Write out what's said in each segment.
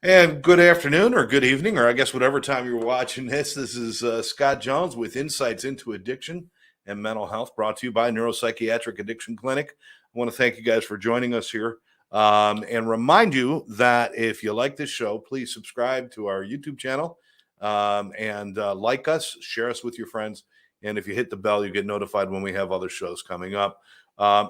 And good afternoon or good evening, or I guess whatever time you're watching this. This is Scott Jones with Insights into Addiction and Mental Health, brought to you by Neuropsychiatric Addiction Clinic. I want to thank you guys for joining us here and remind you that if you like this show, please subscribe to our YouTube channel and like us, share us with your friends. And if you hit the bell, you get notified when we have other shows coming up.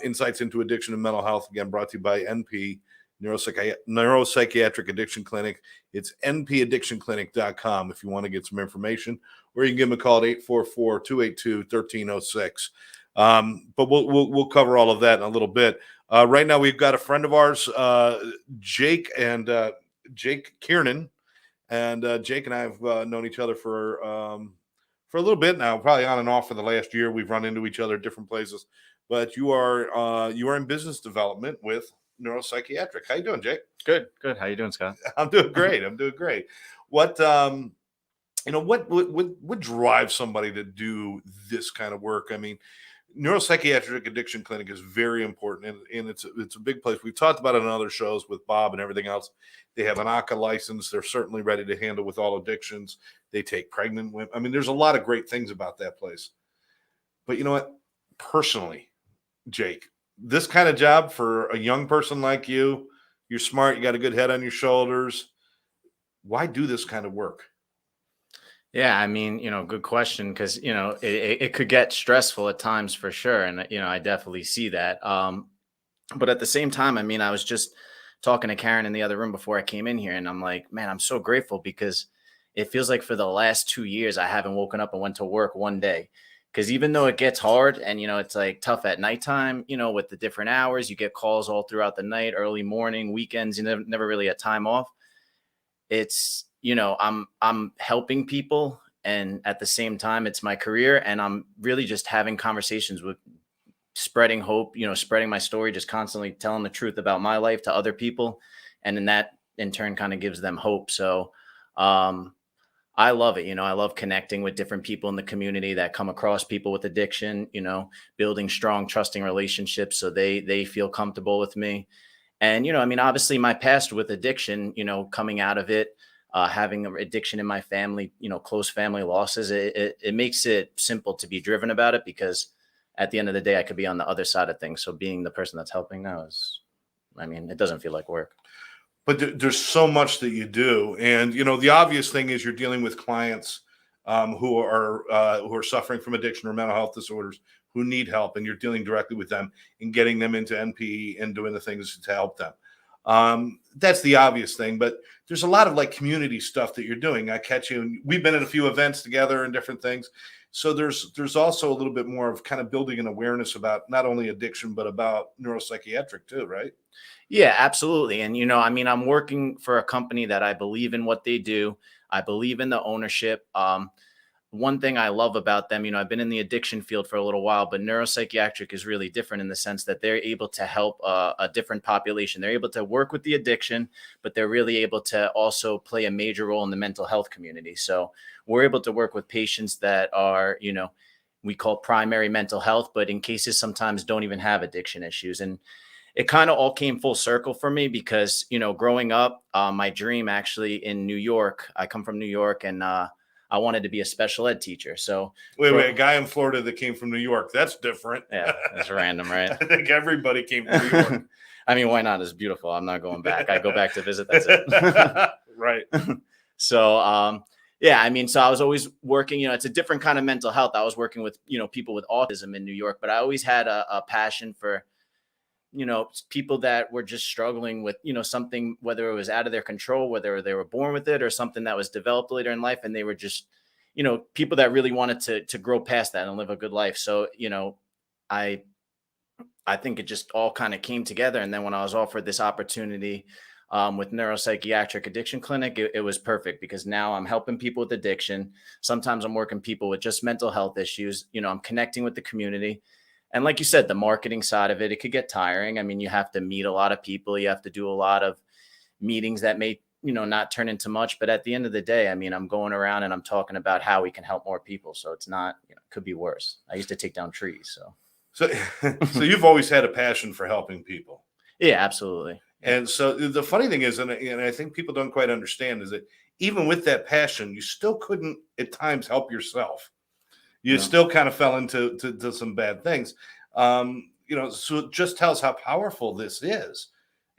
Insights into Addiction and Mental Health, again, brought to you by NP. Neuropsychiatric Addiction Clinic. It's npaddictionclinic.com if you want to get some information, or you can give them a call at 844-282-1306. But we'll cover all of that in a little bit. Right now, we've got a friend of ours, Jake Kiernan, and Jake and I have known each other for a little bit now, probably on and off for the last year. We've run into each other at different places, but you are in business development with Neuropsychiatric. How you doing, Jake? Good. How you doing, Scott? I'm doing great. What what drives somebody to do this kind of work? I mean, Neuropsychiatric Addiction Clinic is very important, and it's a big place. We've talked about it on other shows with Bob and everything else. They have an ACA license. They're certainly ready to handle with all addictions. They take pregnant women. I mean, there's a lot of great things about that place. But you know what? Personally, Jake, this kind of job for a young person like you, you're smart, you got a good head on your shoulders. Why do this kind of work? Yeah, I mean, good question, because it could get stressful at times for sure, and I definitely see that. But at the same time, I mean, I was just talking to Karen in the other room before I came in here, and I'm like, man, I'm so grateful because it feels like for the last 2 years I haven't woken up and went to work one day. Because even though it gets hard and, it's like tough at nighttime, with the different hours, you get calls all throughout the night, early morning, weekends, you never really had time off. It's, I'm helping people. And at the same time, it's my career. And I'm really just having conversations with spreading hope, spreading my story, just constantly telling the truth about my life to other people. And then that in turn kind of gives them hope. So, I love it. I love connecting with different people in the community that come across people with addiction, building strong, trusting relationships so they feel comfortable with me. And, I mean, obviously my past with addiction, coming out of it, having addiction in my family, close family losses, it makes it simple to be driven about it because at the end of the day, I could be on the other side of things. So being the person that's helping now it doesn't feel like work. But there's so much that you do, and the obvious thing is you're dealing with clients who are suffering from addiction or mental health disorders who need help, and you're dealing directly with them and getting them into NPE and doing the things to help them. That's the obvious thing, but there's a lot of like community stuff that you're doing. I catch you, and we've been at a few events together and different things. So there's also a little bit more of kind of building an awareness about not only addiction but about neuropsychiatric too, right? Yeah, absolutely. And, I'm working for a company that I believe in what they do. I believe in the ownership. One thing I love about them, I've been in the addiction field for a little while, but neuropsychiatric is really different in the sense that they're able to help a different population. They're able to work with the addiction, but they're really able to also play a major role in the mental health community. So we're able to work with patients that are, we call primary mental health, but in cases sometimes don't even have addiction issues. And it kind of all came full circle for me because, growing up, my dream actually in New York, I come from New York, and I wanted to be a special ed teacher. So wait, a guy in Florida that came from New York. That's different. Yeah, that's random, right? I think everybody came from New York. I mean, why not? It's beautiful. I'm not going back. I go back to visit. That's it. Right. So, yeah, I mean, so I was always working, it's a different kind of mental health. I was working with, people with autism in New York, but I always had a passion for, people that were just struggling with, something, whether it was out of their control, whether they were born with it or something that was developed later in life. And they were just, people that really wanted to grow past that and live a good life. So, I think it just all kind of came together. And then when I was offered this opportunity with Neuropsychiatric Addiction Clinic, it was perfect because now I'm helping people with addiction. Sometimes I'm working people with just mental health issues. I'm connecting with the community. And like you said, the marketing side of it could get tiring. I mean, you have to meet a lot of people. You have to do a lot of meetings that may, not turn into much. But at the end of the day, I mean, I'm going around and I'm talking about how we can help more people. So it's not, it could be worse. I used to take down trees. So you've always had a passion for helping people. Yeah, absolutely. And so the funny thing is, and I think people don't quite understand, is that even with that passion, you still couldn't at times help yourself. You No. still kind of fell into to some bad things. So it just tells how powerful this is.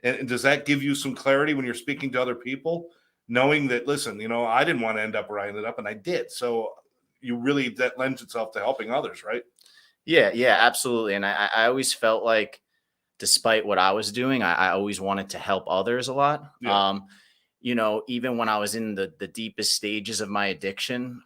And does that give you some clarity when you're speaking to other people, knowing that, listen, I didn't want to end up where I ended up, and I did. So that lends itself to helping others, right? Yeah, absolutely. And I always felt like, despite what I was doing, I always wanted to help others a lot. Yeah. Even when I was in the deepest stages of my addiction,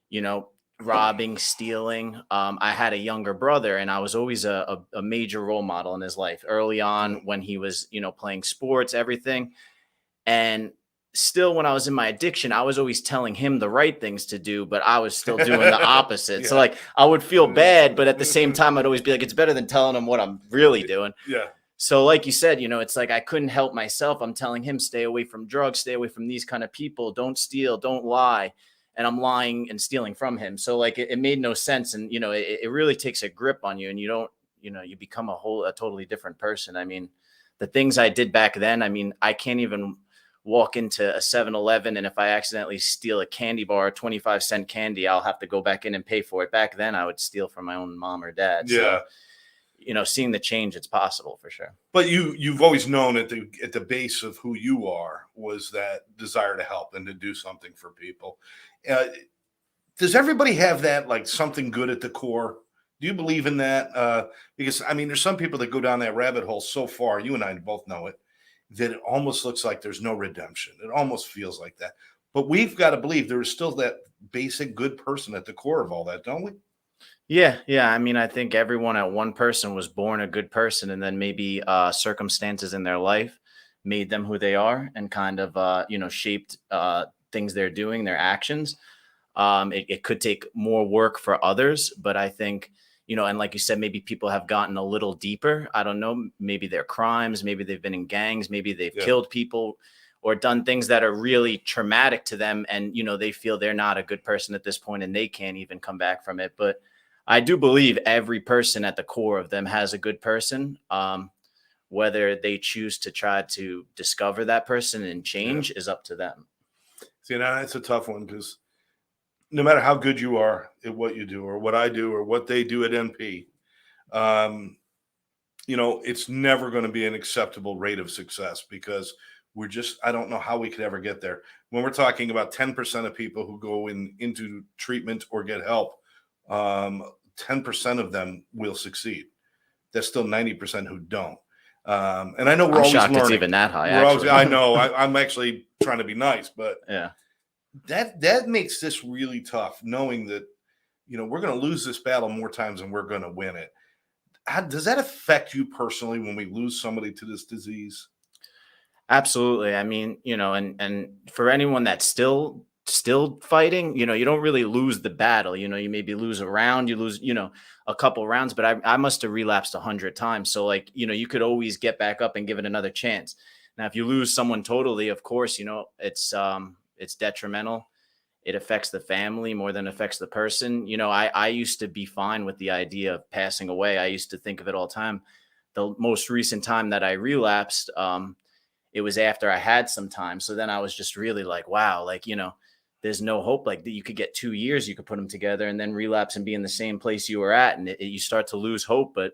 you know, robbing, stealing. I had a younger brother, and I was always a major role model in his life early on when he was, playing sports, everything. And still, when I was in my addiction, I was always telling him the right things to do, but I was still doing the opposite. So, Yeah. like, I would feel bad, but at the same time, I'd always be like, it's better than telling him what I'm really doing. Yeah. So, like you said, it's like I couldn't help myself. I'm telling him, stay away from drugs, stay away from these kind of people, don't steal, don't lie. And I'm lying and stealing from him. So, like, it made no sense. And, it really takes a grip on you, and you don't, you become a totally different person. I mean, the things I did back then, I mean, I can't even walk into a 7-Eleven, and if I accidentally steal a candy bar, 25-cent candy, I'll have to go back in and pay for it. Back then, I would steal from my own mom or dad. Yeah. So, seeing the change, it's possible for sure. But you've always known at the base of who you are was that desire to help and to do something for people. Does everybody have that, like, something good at the core? Do you believe in that? Because I mean, there's some people that go down that rabbit hole so far. You and I both know it, that it almost looks like there's no redemption. It almost feels like that. But we've got to believe there is still that basic good person at the core of all that, don't we? Yeah. I mean, I think everyone at one person was born a good person, and then maybe circumstances in their life made them who they are, and kind of shaped things they're doing, their actions. It could take more work for others, but I think, and like you said, maybe people have gotten a little deeper. I don't know, maybe their crimes, maybe they've been in gangs, maybe they've killed people or done things that are really traumatic to them. And, they feel they're not a good person at this point, and they can't even come back from it. But I do believe every person at the core of them has a good person. Whether they choose to try to discover that person and change is up to them. See, now that's a tough one, because no matter how good you are at what you do, or what I do, or what they do at NP, it's never going to be an acceptable rate of success, because I don't know how we could ever get there. When we're talking about 10% of people who go into treatment or get help, 10% of them will succeed. There's still 90% who don't. And I know we're I'm always shocked learning. it's even that high. I know. I'm actually trying to be nice, but Yeah. that makes this really tough, knowing that we're going to lose this battle more times than we're going to win it. Does that affect you personally when we lose somebody to this disease? Absolutely. I mean, and for anyone that's still fighting, you don't really lose the battle. You maybe lose a round, you lose, a couple rounds, but I must have relapsed 100 times. So, like, you could always get back up and give it another chance. Now, if you lose someone totally, of course, it's detrimental. It affects the family more than it affects the person. I used to be fine with the idea of passing away. I used to think of it all the time. The most recent time that I relapsed, it was after I had some time. So then I was just really like, wow, like, there's no hope. Like, that you could get 2 years, you could put them together and then relapse and be in the same place you were at. And you start to lose hope. But,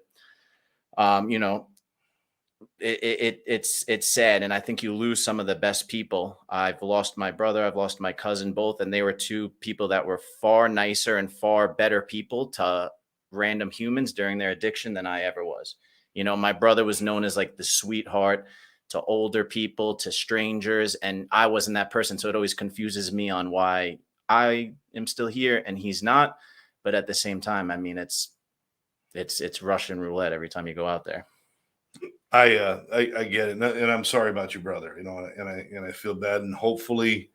it's sad. And I think you lose some of the best people. I've lost my brother, I've lost my cousin, both. And they were two people that were far nicer and far better people to random humans during their addiction than I ever was. My brother was known as like the sweetheart to older people, to strangers, and I wasn't that person. So it always confuses me on why I am still here and he's not. But at the same time, I mean, it's Russian roulette every time you go out there. I get it, and I'm sorry about your brother. And I feel bad, and hopefully,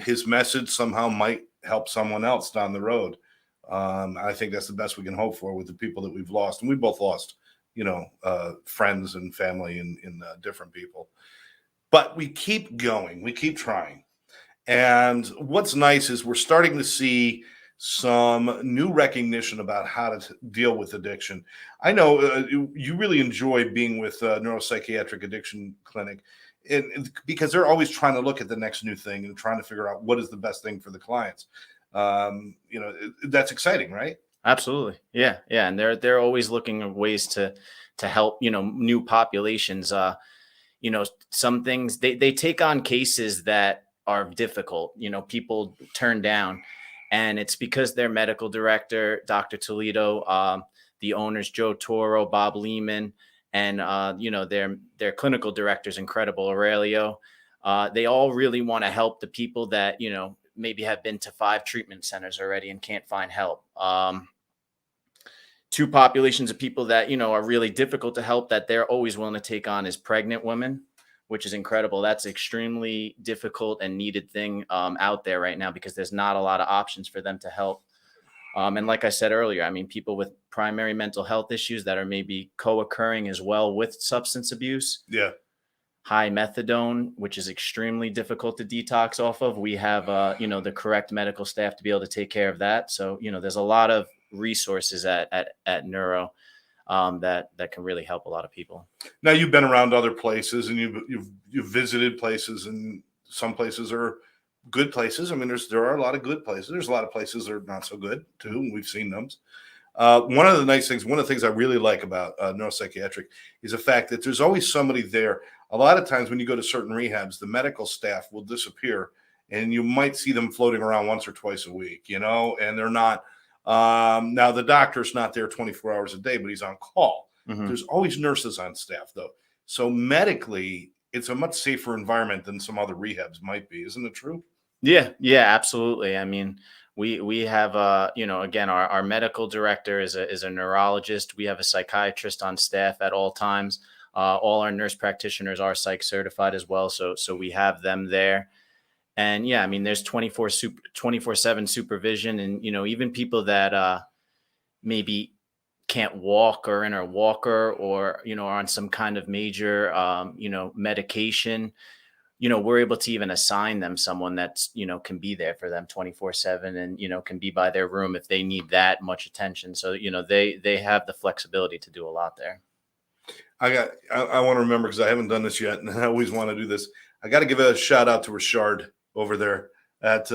his message somehow might help someone else down the road. I think that's the best we can hope for with the people that we've lost, and we both lost, friends and family and different people. But we keep going, we keep trying, and what's nice is we're starting to see some new recognition about how to deal with addiction. I know you really enjoy being with neuropsychiatric addiction clinic, because they're always trying to look at the next new thing and trying to figure out what is the best thing for the clients. That's exciting, right? Absolutely. Yeah. Yeah. And they're always looking at ways to help, new populations. Some things they take on cases that are difficult, people turn down. And it's because their medical director, Dr. Toledo, the owners, Joe Toro, Bob Lehman, and their clinical directors, incredible Aurelio. They all really want to help the people that, maybe have been to 5 treatment centers already and can't find help. Two populations of people that are really difficult to help that they're always willing to take on is pregnant women, which is incredible. That's extremely difficult and needed thing out there right now, because there's not a lot of options for them to help. And like I said earlier, I mean, people with primary mental health issues that are maybe co-occurring as well with substance abuse. Yeah. High methadone, which is extremely difficult to detox off of. We have, the correct medical staff to be able to take care of that. So, there's a lot of resources at Neuro that can really help a lot of people. Now, you've been around other places, and you've visited places, and some places are good places. I mean, there are a lot of good places. There's a lot of places that are not so good too, and we've seen them. One of the things I really like about neuropsychiatric is the fact that there's always somebody there. A lot of times when you go to certain rehabs, the medical staff will disappear, and you might see them floating around once or twice a week, and they're not. Now, the doctor's not there 24 hours a day, but he's on call. Mm-hmm. There's always nurses on staff, though. So medically, it's a much safer environment than some other rehabs might be. Isn't it true? Yeah, absolutely. I mean, we have again, our medical director is a neurologist. We have a psychiatrist on staff at all times. All our nurse practitioners are psych certified as well, so we have them there. And yeah, I mean, there's 24/7 supervision, and even people that maybe can't walk or in a walker, or are on some kind of major medication. We're able to even assign them someone that's, can be there for them 24/7, and, can be by their room if they need that much attention. So, they have the flexibility to do a lot there. I want to remember, because I haven't done this yet, and I always want to do this. I got to give a shout out to Richard over there at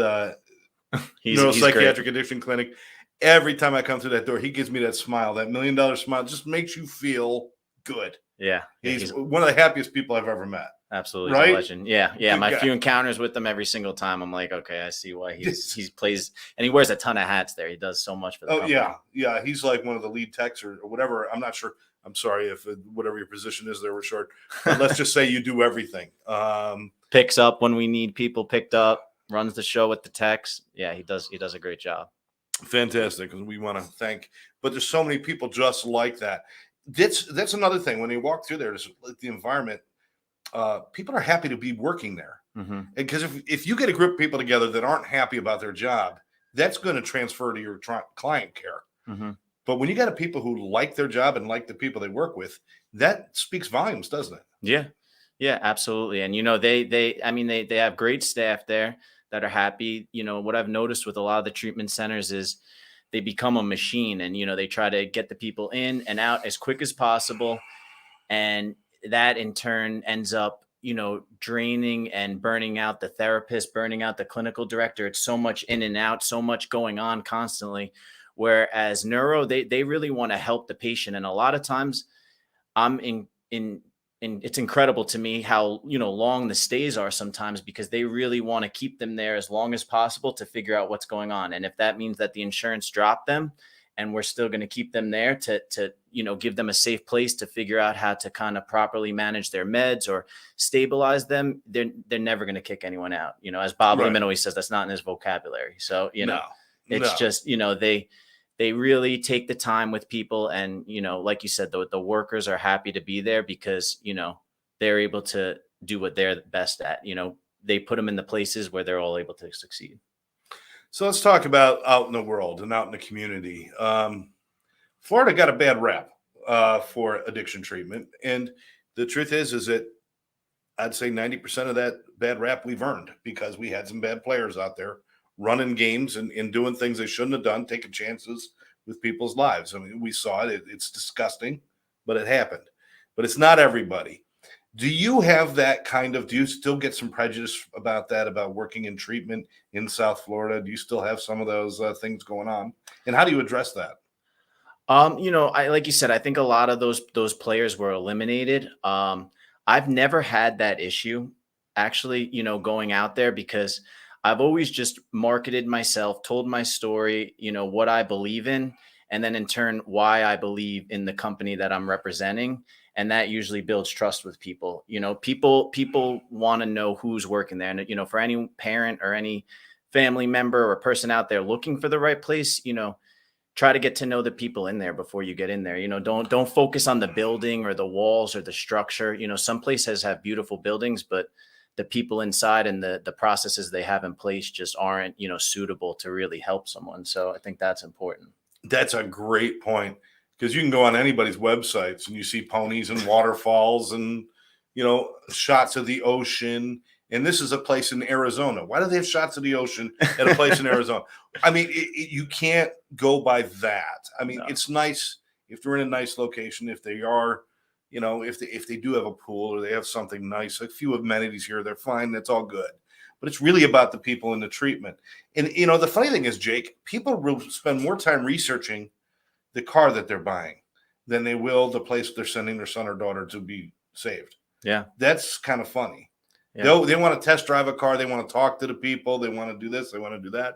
He's Neuropsychiatric great. Addiction Clinic. Every time I come through that door, he gives me that smile, that $1 million smile. Just makes you feel good. Yeah. He's one of the happiest people I've ever met. Absolutely. Right? He's a legend. Yeah. Good My guy. few encounters with him, every single time, I'm like, okay, I see why he plays, and he wears a ton of hats there. He does so much for the company. Yeah. He's like one of the lead techs or whatever. I'm not sure. I'm sorry if whatever your position is there, Richard. But let's just say you do everything. Picks up when we need people picked up, runs the show with the techs. Yeah, he does a great job. Fantastic. And we want to thank, but there's so many people just like that. That's another thing. When you walk through there, just like the environment, people are happy to be working there. Mm-hmm. Because if you get a group of people together that aren't happy about their job, that's going to transfer to your client care. Mm-hmm. But when you got people who like their job and like the people they work with, that speaks volumes, doesn't it? Yeah, absolutely. And they have great staff there that are happy. What I've noticed with a lot of the treatment centers is they become a machine, and they try to get the people in and out as quick as possible, and that in turn ends up draining and burning out the therapist, burning out the clinical director. It's so much in and out, so much going on constantly. Whereas neuro, they really want to help the patient. And a lot of times I'm in it's incredible to me how, long the stays are sometimes, because they really want to keep them there as long as possible to figure out what's going on. And if that means that the insurance dropped them and we're still going to keep them there to give them a safe place to figure out how to kind of properly manage their meds or stabilize them, they're never going to kick anyone out. As Bob Lehman always says, that's not in his vocabulary. So, just, they really take the time with people. And, like you said, the workers are happy to be there because, they're able to do what they're best at. They put them in the places where they're all able to succeed. So let's talk about out in the world and out in the community. Florida got a bad rap for addiction treatment. And the truth is that I'd say 90% of that bad rap we've earned, because we had some bad players out there running games and doing things they shouldn't have done, taking chances with people's lives. I mean, we saw it. It's disgusting, but it happened. But it's not everybody. Do you have that do you still get some prejudice about that, about working in treatment in South Florida? Do you still have some of those things going on? And how do you address that? I like you said, I think a lot of those players were eliminated. I've never had that issue actually, going out there because I've always just marketed myself, told my story, what I believe in, and then in turn why I believe in the company that I'm representing. And that usually builds trust with people. People want to know who's working there. And for any parent or any family member or person out there looking for the right place, try to get to know the people in there before you get in there. Don't focus on the building or the walls or the structure. Some places have beautiful buildings, but the people inside and the processes they have in place just aren't, suitable to really help someone. So I think that's important. That's a great point, because you can go on anybody's websites and you see ponies and waterfalls and, shots of the ocean. And this is a place in Arizona. Why do they have shots of the ocean at a place in Arizona? I mean, you can't go by that. I mean, No. It's nice if they're in a nice location, if they are, if they do have a pool or they have something nice, a few amenities here, they're fine. That's all good. But it's really about the people in the treatment. And, the funny thing is, Jake, people will spend more time researching the car that they're buying than they will the place they're sending their son or daughter to be saved. Yeah. That's kind of funny. Yeah. They want to test drive a car. They want to talk to the people. They want to do this. They want to do that.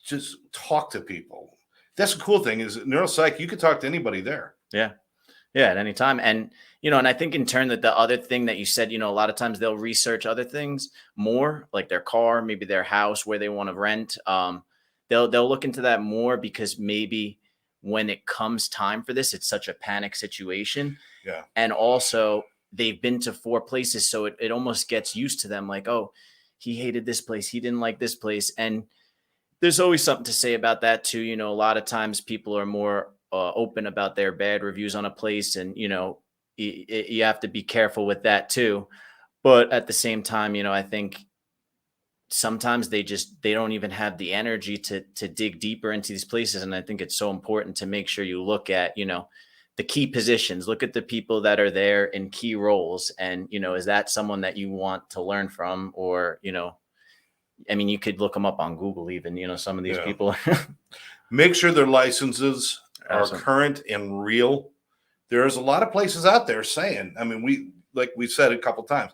Just talk to people. That's the cool thing is neuropsych. You could talk to anybody there. Yeah. Yeah. At any time. And, and I think in turn that the other thing that you said, a lot of times they'll research other things more, like their car, maybe their house, where they want to rent. They'll look into that more because maybe when it comes time for this, it's such a panic situation. Yeah. And also they've been to 4 places. So it almost gets used to them. Like, oh, he hated this place. He didn't like this place. And there's always something to say about that too. A lot of times people are more open about their bad reviews on a place. And, you have to be careful with that too. But at the same time, I think sometimes they don't even have the energy to dig deeper into these places. And I think it's so important to make sure you look at, the key positions, look at the people that are there in key roles. And, is that someone that you want to learn from? Or, I mean, you could look them up on Google even, some of these people. Make sure their licenses are Awesome. current and real. There's a lot of places out there saying, I mean, like we said a couple times,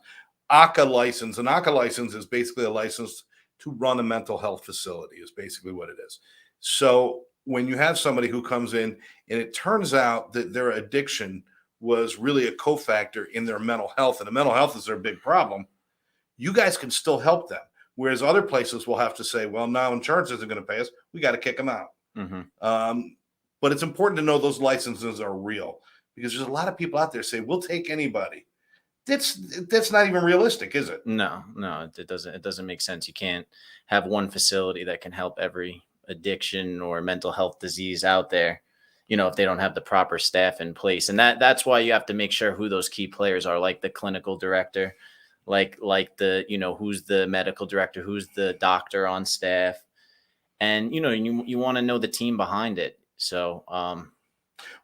ACA license. An ACA license is basically a license to run a mental health facility is basically what it is. So when you have somebody who comes in and it turns out that their addiction was really a cofactor in their mental health, and the mental health is their big problem, you guys can still help them. Whereas other places will have to say, well, now insurance isn't going to pay us. We got to kick them out. Mm-hmm. But it's important to know those licenses are real, because there's a lot of people out there say, we'll take anybody. That's not even realistic, is it? No, it doesn't make sense. You can't have one facility that can help every addiction or mental health disease out there, if they don't have the proper staff in place. And that's why you have to make sure who those key players are, like the clinical director, like the, who's the medical director, who's the doctor on staff. And, you want to know the team behind it. So,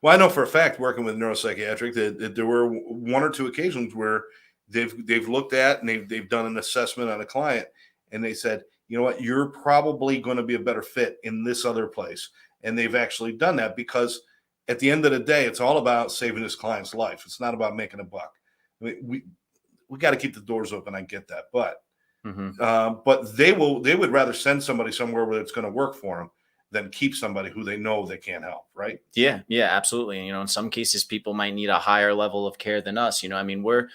well, I know for a fact, working with neuropsychiatric, that there were 1 or 2 occasions where they've looked at and they've done an assessment on a client, and they said, you know what, you're probably going to be a better fit in this other place. And they've actually done that, because at the end of the day, it's all about saving this client's life. It's not about making a buck. I mean, we got to keep the doors open. I get that, but but they would rather send somebody somewhere where it's going to work for them than keep somebody who they know they can't help, right? Yeah, absolutely. In some cases, people might need a higher level of care than us. I mean, we're,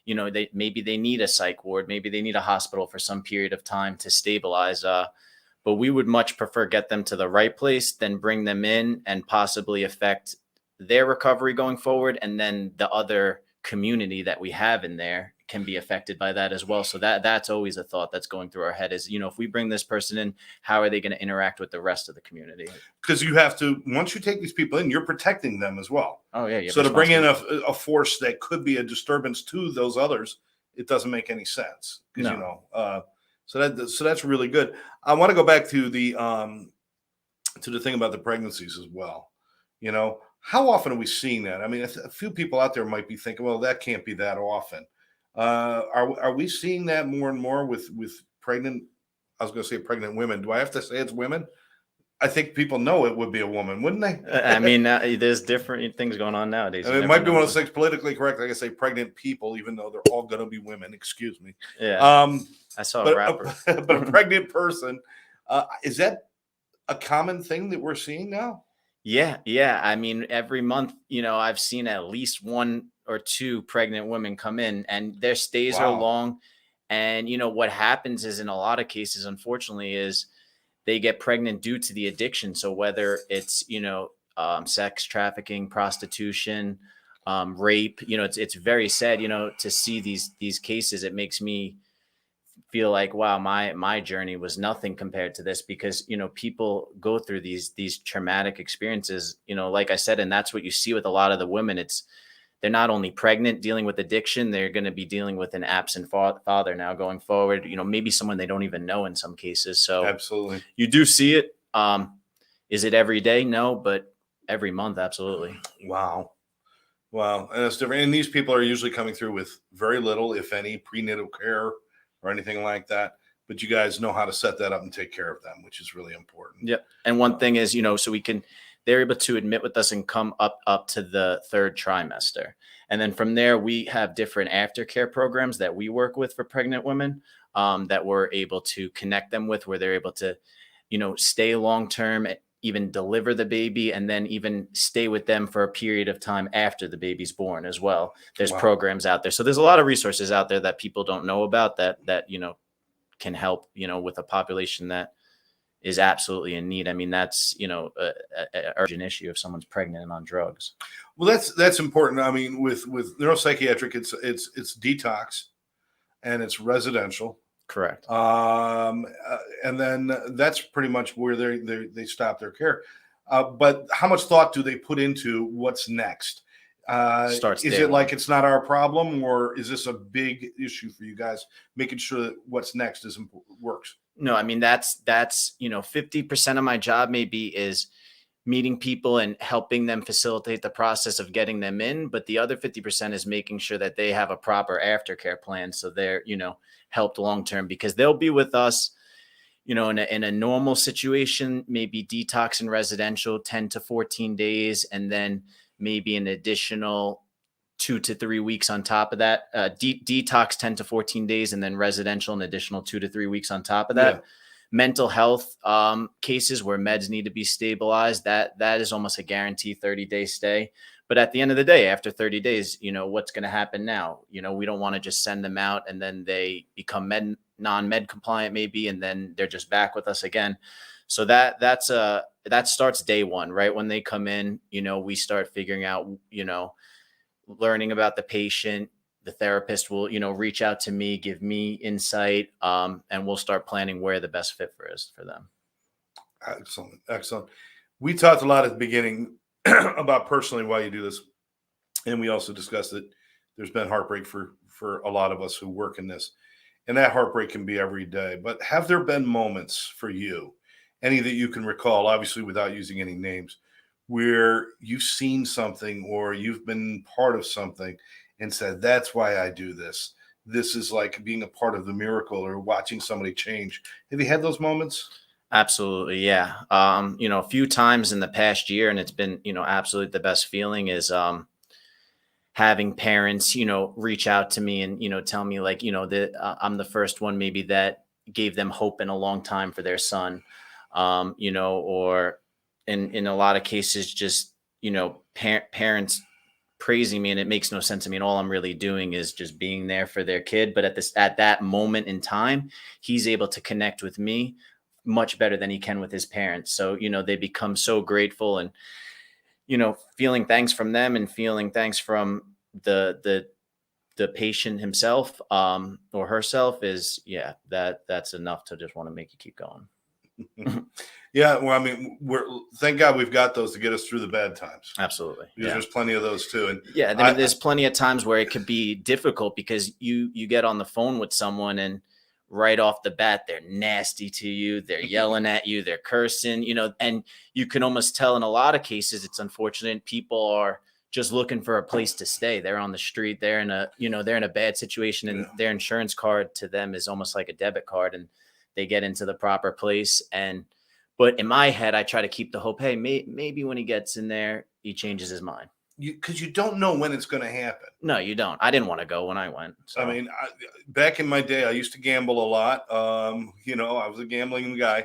maybe they need a psych ward, maybe they need a hospital for some period of time to stabilize. But we would much prefer get them to the right place than bring them in and possibly affect their recovery going forward. And then the other community that we have in there can be affected by that as well. So that's always a thought that's going through our head is, if we bring this person in, how are they going to interact with the rest of the community? Because you have to, once you take these people in, you're protecting them as well. Oh yeah. So to bring in a force that could be a disturbance to those others, it doesn't make any sense. No. So that's really good. I want to go back to the thing about the pregnancies as well. You know, how often are we seeing that? I mean, a few people out there might be thinking, well, that can't be that often. Are we seeing that more and more with pregnant? I was going to say pregnant women. Do I have to say it's women? I think people know it would be a woman, wouldn't they? I mean, there's different things going on nowadays. I You mean, it never might be know. one of those things politically correct. Like I say, pregnant people, even though they're all going to be women. Excuse me. Yeah, Um, I saw a but rapper. but a pregnant person, is that a common thing that we're seeing now? Yeah, yeah. I mean, every month, I've seen at least one or two pregnant women come in, and their stays are Wow. long. And what happens is, in a lot of cases, unfortunately, is they get pregnant due to the addiction. So whether it's sex trafficking, prostitution, rape, it's very sad, to see these cases. It makes me feel like, wow, my journey was nothing compared to this, because people go through these traumatic experiences, like I said. And that's what you see with a lot of the women. It's they're not only pregnant dealing with addiction, they're going to be dealing with an absent father now going forward, maybe someone they don't even know in some cases. So Absolutely. you do see it. Is it every day? No, but every month, absolutely. Wow. Wow. And it's different. And these people are usually coming through with very little, if any, prenatal care or anything like that. But you guys know how to set that up and take care of them, which is really important. Yep. And one thing is, so they're able to admit with us and come up to the third trimester. And then from there, we have different aftercare programs that we work with for pregnant women, that we're able to connect them with, where they're able to, stay long term, even deliver the baby, and then even stay with them for a period of time after the baby's born as well. There's Wow. programs out there. So there's a lot of resources out there that people don't know about, that can help, with a population that is absolutely in need. I mean, that's, a urgent issue if someone's pregnant and on drugs. Well, that's important. I mean, with neuropsychiatric, it's detox and it's residential. Correct. And then that's pretty much where they stop their care. But how much thought do they put into what's next? Starts Is day it one. like it's not our problem, or is this a big issue for you guys, making sure that what's next works? No, I mean, that's 50% of my job maybe is meeting people and helping them facilitate the process of getting them in. But the other 50% is making sure that they have a proper aftercare plan, so they're, helped long term, because they'll be with us, in a normal situation, maybe detox and residential 10 to 14 days, and then maybe an additional 2 to 3 weeks on top of that. Detox 10 to 14 days, and then residential an additional 2 to 3 weeks on top of that. Yeah. Mental health cases where meds need to be stabilized, that is almost a guarantee 30-day stay. But at the end of the day, after 30 days, what's going to happen now? We don't want to just send them out and then they become non-med compliant maybe, and then they're just back with us again. So that starts day one, right? When they come in, we start figuring out, learning about the patient. The therapist will, reach out to me, give me insight, and we'll start planning where the best fit is for them. Excellent. Excellent. We talked a lot at the beginning about personally why you do this. And we also discussed that there's been heartbreak for a lot of us who work in this. And that heartbreak can be every day. But have there been moments for you, any that you can recall, obviously without using any names, where you've seen something or you've been part of something and said, that's why I do this. This is like being a part of the miracle, or watching somebody change. Have you had those moments? Absolutely. Yeah. A few times in the past year, and it's been, absolutely the best feeling is, having parents, reach out to me and, tell me like, that I'm the first one maybe that gave them hope in a long time for their son, or in a lot of cases, just, parents praising me, and it makes no sense to me. And all I'm really doing is just being there for their kid. But at that moment in time, he's able to connect with me much better than he can with his parents. So, they become so grateful, and, feeling thanks from them and feeling thanks from the patient himself, or herself is, that's enough to just want to make you keep going. Yeah, well, I mean, thank God we've got those to get us through the bad times. Absolutely. Because there's plenty of those too. And there's plenty of times where it could be difficult, because you get on the phone with someone and right off the bat, they're nasty to you, they're yelling at you, they're cursing, and you can almost tell in a lot of cases, it's unfortunate, people are just looking for a place to stay. They're on the street, they're in a bad situation, and their insurance card to them is almost like a debit card, and they get into the proper place. But in my head, I try to keep the hope, hey, maybe when he gets in there, he changes his mind. Because you don't know when it's going to happen. No, you don't. I didn't want to go when I went. So. I mean, back in my day, I used to gamble a lot. I was a gambling guy,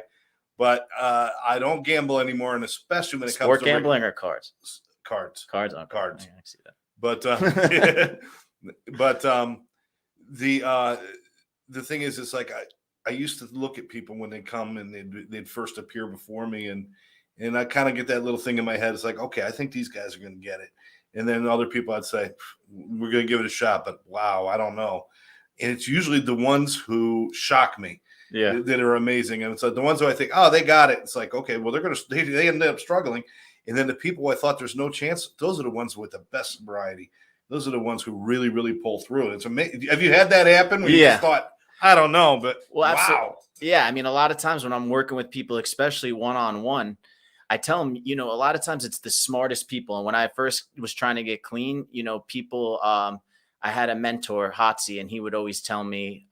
but I don't gamble anymore, and especially when it comes to gambling or cards. Cards. On cards. I see that. But the thing is, it's like I used to look at people when they come and they'd first appear before me, and I kind of get that little thing in my head. It's like, okay, I think these guys are going to get it. And then other people, I'd say, we're going to give it a shot, but wow, I don't know. And it's usually the ones who shock me that are amazing. And it's like the ones who I think, oh, they got it. It's like, okay, well, they ended up struggling. And then the people I thought there's no chance, those are the ones with the best variety. Those are the ones who really, really pull through. It's amazing. Have you had that happen where you just thought, I don't know, but wow. Yeah, I mean, a lot of times when I'm working with people, especially one-on-one, I tell them, a lot of times it's the smartest people. And when I first was trying to get clean, people, I had a mentor, Hatsi, and he would always tell me,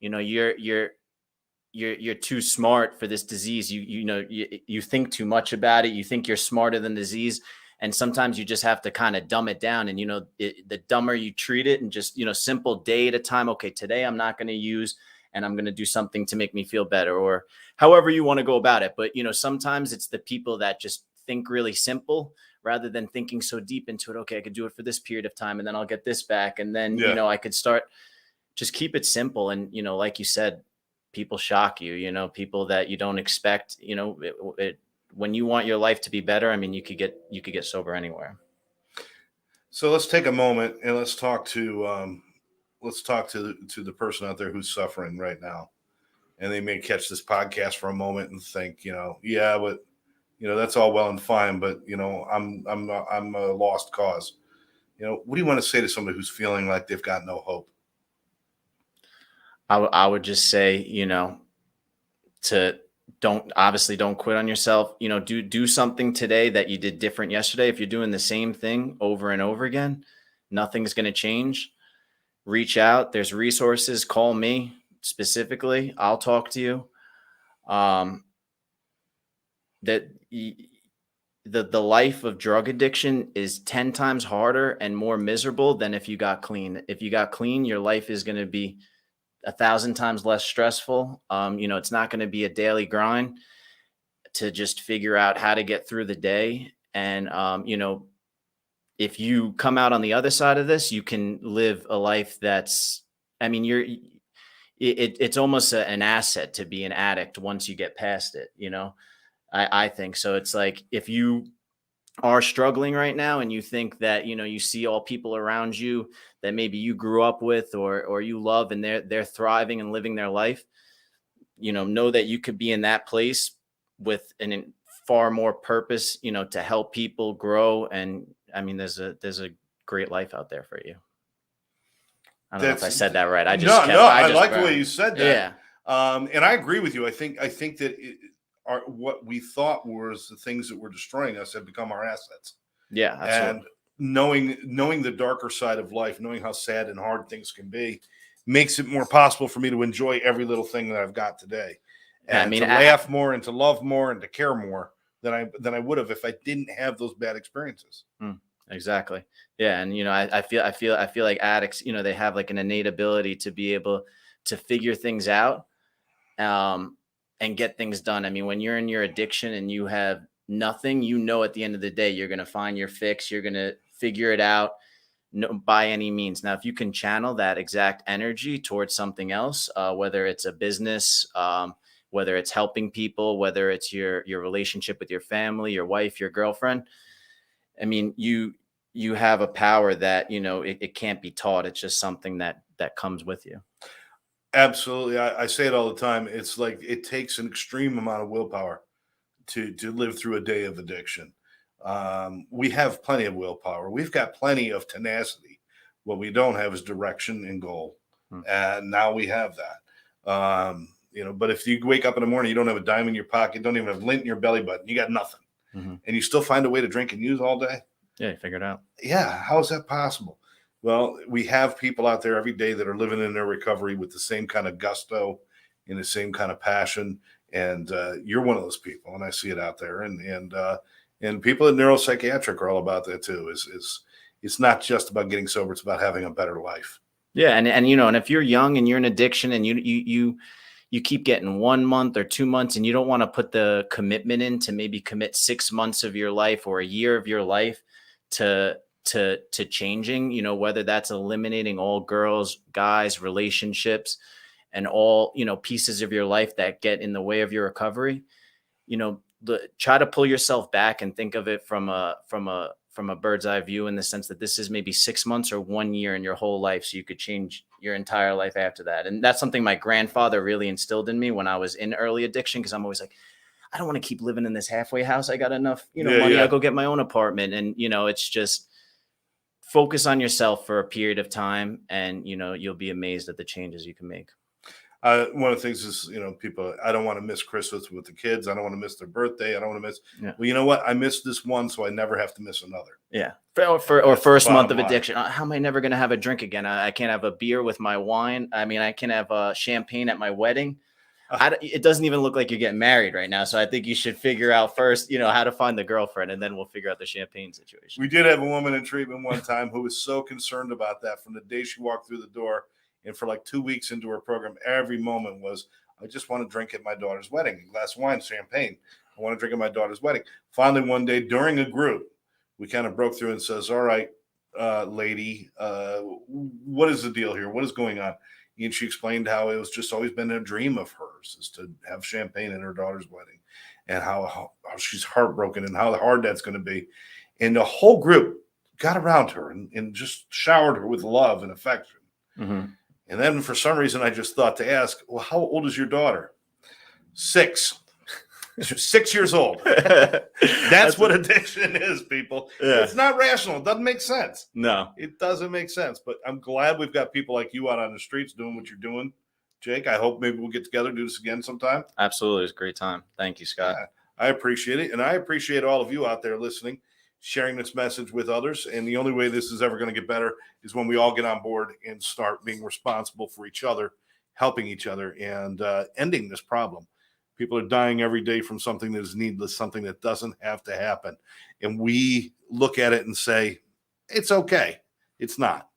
you're too smart for this disease. You think too much about it. You think you're smarter than the disease. And sometimes you just have to kind of dumb it down. And, the dumber you treat it and just, simple day at a time. Okay, today I'm not going to use, and I'm going to do something to make me feel better, or however you want to go about it. But, sometimes it's the people that just think really simple rather than thinking so deep into it. Okay, I could do it for this period of time, and then I'll get this back. And then, I could start, just keep it simple. And, like you said, people shock you, people that you don't expect, when you want your life to be better, I mean, you could get sober anywhere. So let's take a moment and let's talk to the person out there who's suffering right now, and they may catch this podcast for a moment and think, but that's all well and fine, but I'm a lost cause. What do you want to say to somebody who's feeling like they've got no hope? I would just say, don't quit on yourself. Do something today that you did different yesterday. If you're doing the same thing over and over again, nothing's going to change. Reach out. There's resources. Call me specifically. I'll talk to you. The life of drug addiction is 10 times harder and more miserable than if you got clean. If you got clean, your life is going to be 1,000 times less stressful. It's not going to be a daily grind to just figure out how to get through the day. And, if you come out on the other side of this, you can live a life that's, it's almost an asset to be an addict once you get past it. I think so. It's like, if you are struggling right now and you think that, you see all people around you that maybe you grew up with or you love, and they're thriving and living their life, know that you could be in that place with an far more purpose, to help people grow. And there's a great life out there for you. I don't know if I said that right. I like the way you said that. Yeah. And I agree with you. I think that what we thought was the things that were destroying us have become our assets. Yeah. Absolutely. And knowing the darker side of life, knowing how sad and hard things can be, makes it more possible for me to enjoy every little thing that I've got today. And to laugh more and to love more and to care more than I would have if I didn't have those bad experiences. Exactly. Yeah. And, I feel like addicts, they have like an innate ability to be able to figure things out, and get things done. When you're in your addiction and you have nothing, at the end of the day, you're going to find your fix. You're going to figure it out by any means. Now, if you can channel that exact energy towards something else, whether it's a business, whether it's helping people, whether it's your relationship with your family, your wife, your girlfriend, you have a power that, it can't be taught. It's just something that comes with you. Absolutely. I say it all the time. It's like it takes an extreme amount of willpower to live through a day of addiction. We have plenty of willpower. We've got plenty of tenacity. What we don't have is direction and goal. And now we have that. But if you wake up in the morning, you don't have a dime in your pocket, don't even have lint in your belly button, you got nothing, and you still find a way to drink and use all day. Yeah, figure it out. Yeah, how is that possible? Well, we have people out there every day that are living in their recovery with the same kind of gusto and the same kind of passion, and you're one of those people, and I see it out there, and people at neuropsychiatric are all about that too. Is it's not just about getting sober; it's about having a better life. Yeah, and if you're young and you're in addiction and you keep getting 1 month or 2 months and you don't want to put the commitment in to maybe commit 6 months of your life or a year of your life to changing, whether that's eliminating all girls, guys, relationships, and all, pieces of your life that get in the way of your recovery, try to pull yourself back and think of it from a bird's eye view, in the sense that this is maybe 6 months or 1 year in your whole life. So you could change your entire life after that. And that's something my grandfather really instilled in me when I was in early addiction. Cause I'm always like, I don't want to keep living in this halfway house. I got enough, money. Yeah. I'll go get my own apartment. And, it's just focus on yourself for a period of time, and, you'll be amazed at the changes you can make. One of the things is, people, I don't want to miss Christmas with the kids. I don't want to miss their birthday. I don't want to miss. Yeah. Well, you know what? I missed this one, so I never have to miss another. Yeah. Or first month of addiction. How am I never going to have a drink again? I can't have a beer with my wine. I mean, I can have a champagne at my wedding. It doesn't even look like you're getting married right now. So I think you should figure out first, how to find the girlfriend, and then we'll figure out the champagne situation. We did have a woman in treatment one time who was so concerned about that from the day she walked through the door. And for like 2 weeks into her program, every moment was, I just want to drink at my daughter's wedding, a glass of wine, champagne. I want to drink at my daughter's wedding. Finally, one day during a group, we kind of broke through and says, all right, lady, what is the deal here? What is going on? And she explained how it was just always been a dream of hers, is to have champagne at her daughter's wedding, and how she's heartbroken and how hard that's going to be. And the whole group got around her and just showered her with love and affection. Mm-hmm. And then for some reason, I just thought to ask, well, how old is your daughter? 6. She's 6 years old. That's what addiction is, people. Yeah. It's not rational. It doesn't make sense. No. It doesn't make sense. But I'm glad we've got people like you out on the streets doing what you're doing, Jake. I hope maybe we'll get together and do this again sometime. Absolutely. It was a great time. Thank you, Scott. Yeah, I appreciate it. And I appreciate all of you out there listening, sharing this message with others. And the only way this is ever going to get better is when we all get on board and start being responsible for each other, helping each other, and ending this problem. People are dying every day from something that is needless, something that doesn't have to happen. And we look at it and say, it's okay. It's not.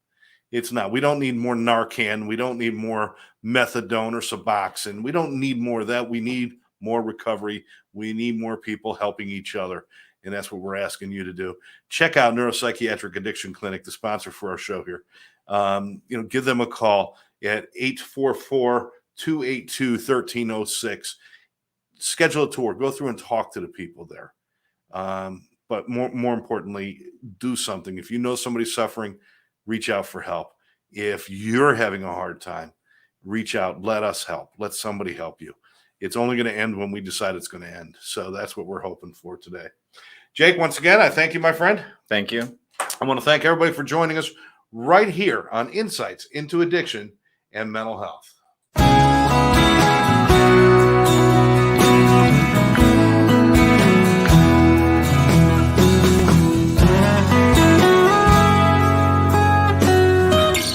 It's not. We don't need more Narcan. We don't need more methadone or Suboxone. We don't need more of that. We need more recovery. We need more people helping each other. And that's what we're asking you to do. Check out Neuropsychiatric Addiction Clinic, the sponsor for our show here. Give them a call at 844-282-1306. Schedule a tour. Go through and talk to the people there. But more importantly, do something. If you know somebody's suffering, reach out for help. If you're having a hard time, reach out. Let us help. Let somebody help you. It's only going to end when we decide it's going to end. So that's what we're hoping for today. Jake, once again, I thank you, my friend. Thank you. I want to thank everybody for joining us right here on Insights into Addiction and Mental Health.